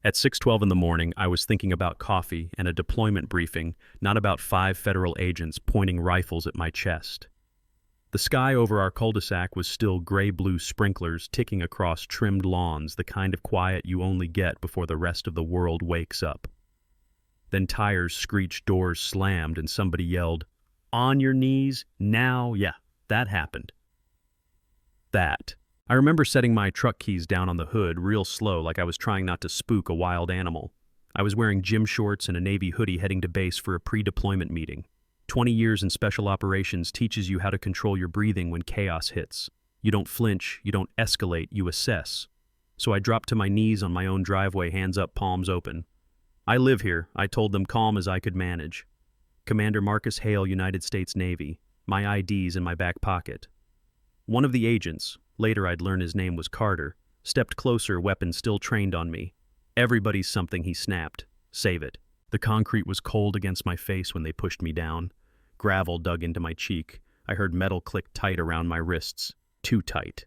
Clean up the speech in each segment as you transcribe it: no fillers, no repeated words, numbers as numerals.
At 6:12 in the morning, I was thinking about coffee and a deployment briefing, not about 5 federal agents pointing rifles at my chest. The sky over our cul-de-sac was still gray-blue sprinklers ticking across trimmed lawns, the kind of quiet you only get before the rest of the world wakes up. Then tires screeched, doors slammed, and somebody yelled, "On your knees, now." Yeah, that happened. That. I remember setting my truck keys down on the hood real slow, like I was trying not to spook a wild animal. I was wearing gym shorts and a navy hoodie heading to base for a pre-deployment meeting. 20 years in special operations teaches you how to control your breathing when chaos hits. You don't flinch, you don't escalate, you assess. So I dropped to my knees on my own driveway, hands up, palms open. "I live here," I told them, calm as I could manage. "Commander Marcus Hale, United States Navy. My ID's in my back pocket." One of the agents, later I'd learn his name was Carter, stepped closer, weapon still trained on me. "Everybody's something," he snapped. "Save it." The concrete was cold against my face when they pushed me down. Gravel dug into my cheek. I heard metal click tight around my wrists. Too tight.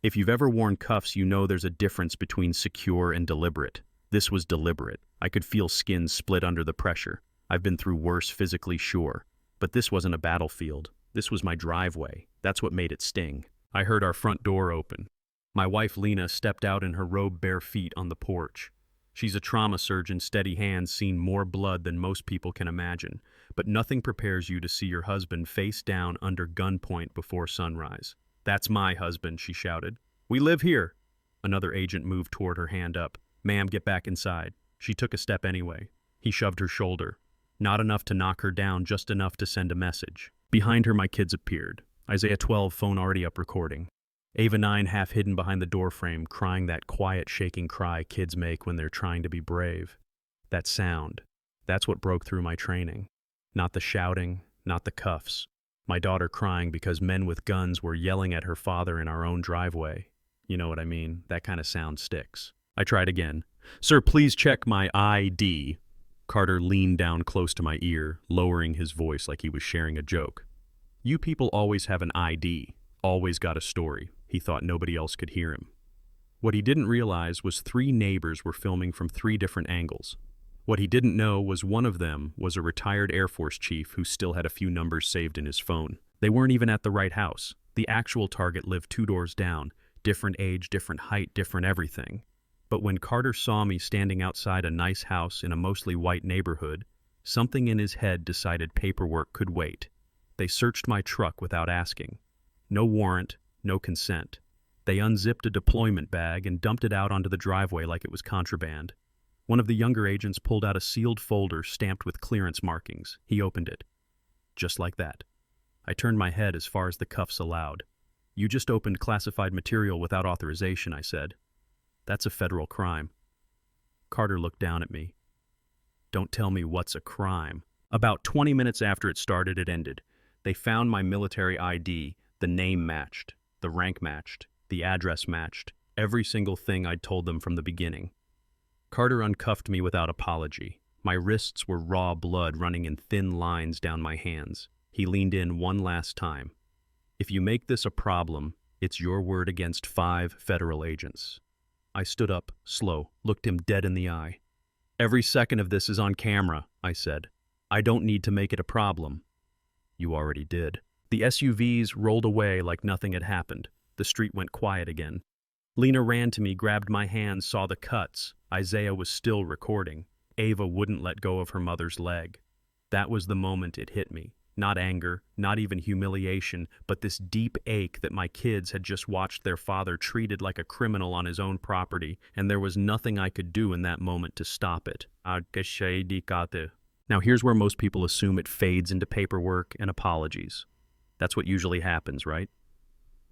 If you've ever worn cuffs, you know there's a difference between secure and deliberate. This was deliberate. I could feel skin split under the pressure. I've been through worse physically, sure. But this wasn't a battlefield. This was my driveway. That's what made it sting. I heard our front door open. My wife Lena stepped out in her robe, bare feet on the porch. She's a trauma surgeon, steady hands, seen more blood than most people can imagine. But nothing prepares you to see your husband face down under gunpoint before sunrise. "That's my husband," she shouted. "We live here." Another agent moved toward her, hand up. "Ma'am, get back inside." She took a step anyway. He shoved her shoulder. Not enough to knock her down, just enough to send a message. Behind her, my kids appeared. Isaiah 12, phone already up recording. Ava 9, half hidden behind the doorframe, crying that quiet, shaking cry kids make when they're trying to be brave. That sound, that's what broke through my training. Not the shouting, not the cuffs. My daughter crying because men with guns were yelling at her father in our own driveway. You know what I mean? That kind of sound sticks. I tried again. "Sir, please check my ID." Carter leaned down close to my ear, lowering his voice like he was sharing a joke. "You people always have an ID, always got a story." He thought nobody else could hear him. What he didn't realize was 3 neighbors were filming from 3 different angles. What he didn't know was one of them was a retired Air Force chief who still had a few numbers saved in his phone. They weren't even at the right house. The actual target lived 2 doors down. Different age, different height, different everything. But when Carter saw me standing outside a nice house in a mostly white neighborhood, something in his head decided paperwork could wait. They searched my truck without asking. No warrant, no consent. They unzipped a deployment bag and dumped it out onto the driveway like it was contraband. One of the younger agents pulled out a sealed folder stamped with clearance markings. He opened it. Just like that. I turned my head as far as the cuffs allowed. "You just opened classified material without authorization," I said. "That's a federal crime." Carter looked down at me. "Don't tell me what's a crime." About 20 minutes after it started, it ended. They found my military ID. The name matched. The rank matched. The address matched. Every single thing I'd told them from the beginning. Carter uncuffed me without apology. My wrists were raw blood running in thin lines down my hands. He leaned in one last time. "If you make this a problem, it's your word against 5 federal agents." I stood up, slow, looked him dead in the eye. "Every second of this is on camera," I said. "I don't need to make it a problem." "You already did." The SUVs rolled away like nothing had happened. The street went quiet again. Lena ran to me, grabbed my hand, saw the cuts. Isaiah was still recording. Ava wouldn't let go of her mother's leg. That was the moment it hit me. Not anger, not even humiliation, but this deep ache that my kids had just watched their father treated like a criminal on his own property, and there was nothing I could do in that moment to stop it. Now here's where most people assume it fades into paperwork and apologies. That's what usually happens, right?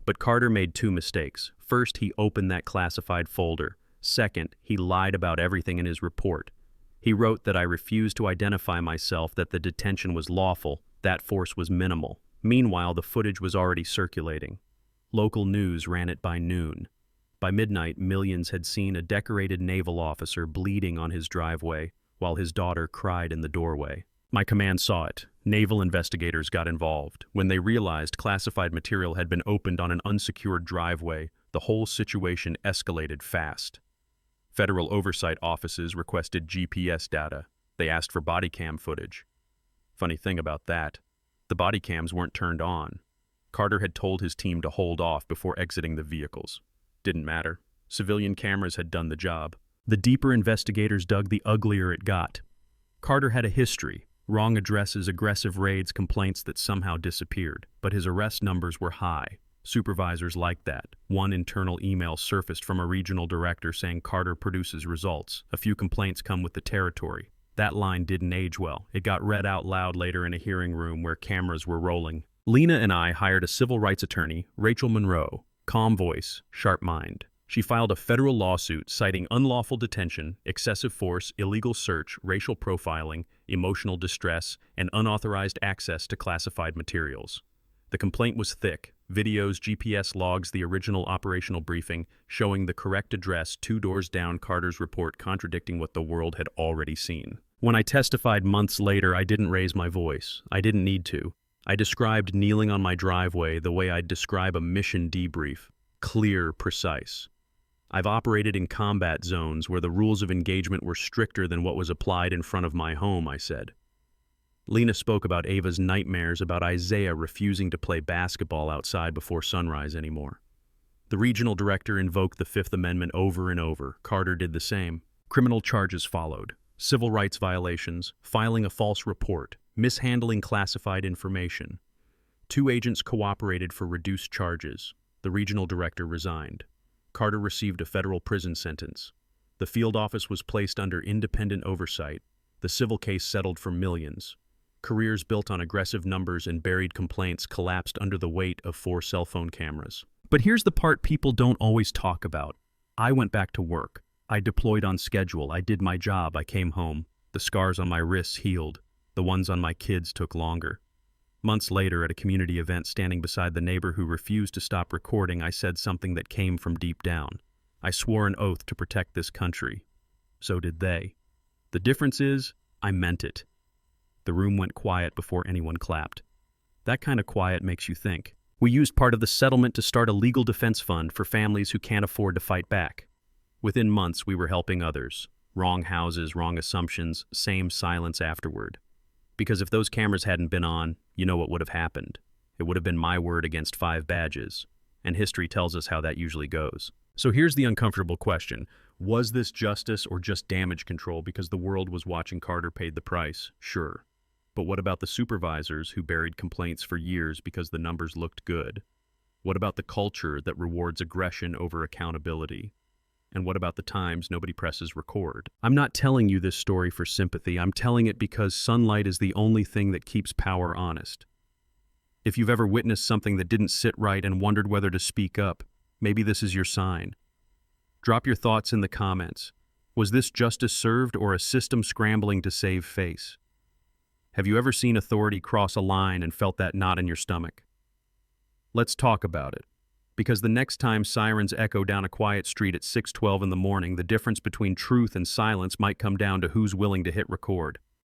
But Carter made 2 mistakes. First, he opened that classified folder. Second, he lied about everything in his report. He wrote that I refused to identify myself, that the detention was lawful, that force was minimal. Meanwhile, the footage was already circulating. Local news ran it by noon. By midnight, millions had seen a decorated naval officer bleeding on his driveway while his daughter cried in the doorway. My command saw it. Naval investigators got involved. When they realized classified material had been opened on an unsecured driveway, the whole situation escalated fast. Federal oversight offices requested GPS data. They asked for body cam footage. Funny thing about that, the body cams weren't turned on. Carter had told his team to hold off before exiting the vehicles. Didn't matter. Civilian cameras had done the job. The deeper investigators dug, the uglier it got. Carter had a history, wrong addresses, aggressive raids, complaints that somehow disappeared. But his arrest numbers were high. Supervisors liked that. One internal email surfaced from a regional director saying Carter produces results. A few complaints come with the territory. That line didn't age well. It got read out loud later in a hearing room where cameras were rolling. Lena and I hired a civil rights attorney, Rachel Monroe. Calm voice, sharp mind. She filed a federal lawsuit citing unlawful detention, excessive force, illegal search, racial profiling, emotional distress, and unauthorized access to classified materials. The complaint was thick. Videos, GPS logs, the original operational briefing showing the correct address 2 doors down, Carter's report contradicting what the world had already seen. When I testified months later, I didn't raise my voice. I didn't need to. I described kneeling on my driveway the way I'd describe a mission debrief. Clear, precise. I've operated in combat zones where the rules of engagement were stricter than what was applied in front of my home, I said. Lena spoke about Ava's nightmares about Isaiah refusing to play basketball outside before sunrise anymore. The regional director invoked the Fifth Amendment over and over. Carter did the same. Criminal charges followed. Civil rights violations, filing a false report, mishandling classified information. 2 agents cooperated for reduced charges. The regional director resigned. Carter received a federal prison sentence. The field office was placed under independent oversight. The civil case settled for millions. Careers built on aggressive numbers and buried complaints collapsed under the weight of 4 cell phone cameras. But here's the part people don't always talk about. I went back to work. I deployed on schedule. I did my job. I came home. The scars on my wrists healed. The ones on my kids took longer. Months later, at a community event, standing beside the neighbor who refused to stop recording, I said something that came from deep down. I swore an oath to protect this country. So did they. The difference is, I meant it. The room went quiet before anyone clapped. That kind of quiet makes you think. We used part of the settlement to start a legal defense fund for families who can't afford to fight back. Within months, we were helping others. Wrong houses, wrong assumptions, same silence afterward. Because if those cameras hadn't been on, you know what would have happened. It would have been my word against 5 badges. And history tells us how that usually goes. So here's the uncomfortable question. Was this justice or just damage control because the world was watching Carter paid the price? Sure. But what about the supervisors who buried complaints for years because the numbers looked good? What about the culture that rewards aggression over accountability? And what about the times nobody presses record? I'm not telling you this story for sympathy. I'm telling it because sunlight is the only thing that keeps power honest. If you've ever witnessed something that didn't sit right and wondered whether to speak up, maybe this is your sign. Drop your thoughts in the comments. Was this justice served or a system scrambling to save face? Have you ever seen authority cross a line and felt that knot in your stomach? Let's talk about it. Because the next time sirens echo down a quiet street at 6:12 in the morning, the difference between truth and silence might come down to who's willing to hit record.